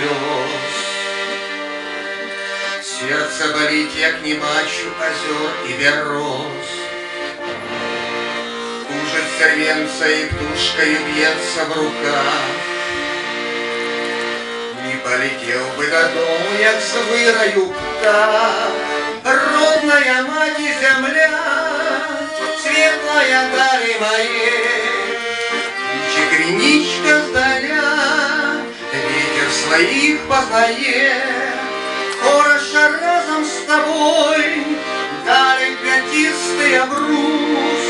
лёс. Сердце болит, як не бачу озер и берез. Тужит сервенца и птушкою бьется в руках. Не полетел бы додому, як с вырою птах. Родная мать и земля, светлая дали моей, Чекриничка сдаля, ветер своих познает. Хорошо разом с тобой дали пятистый груз.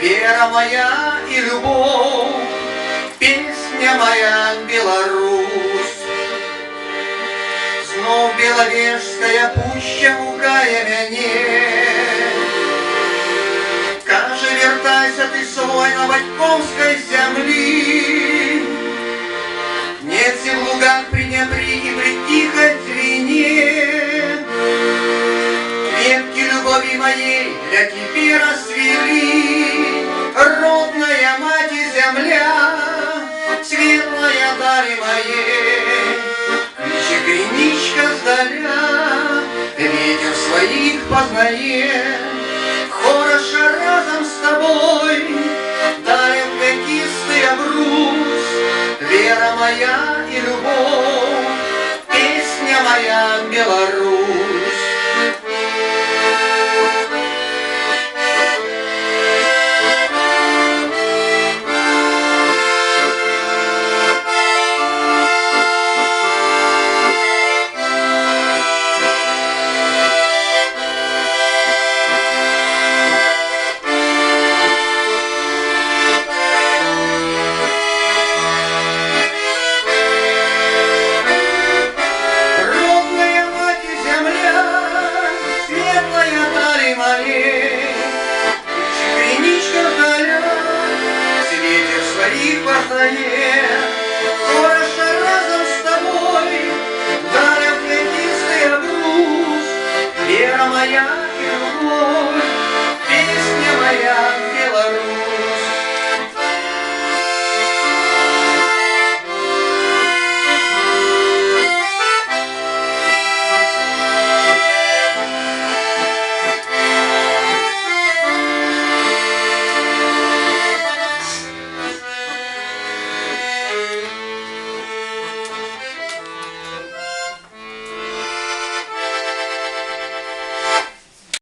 Вера моя и любовь, песня моя Беларусь. Знов Беловежская пуща гукає мяне. Каже, вертайся ты свой на батьковской земли. Нет сил в лугах при Днепре и при тихой Двине. Ветки любови моей для тебя расцвели. Родная мать и земля, светлая дали моей. Чекриничка сдаля, ветер своих познает.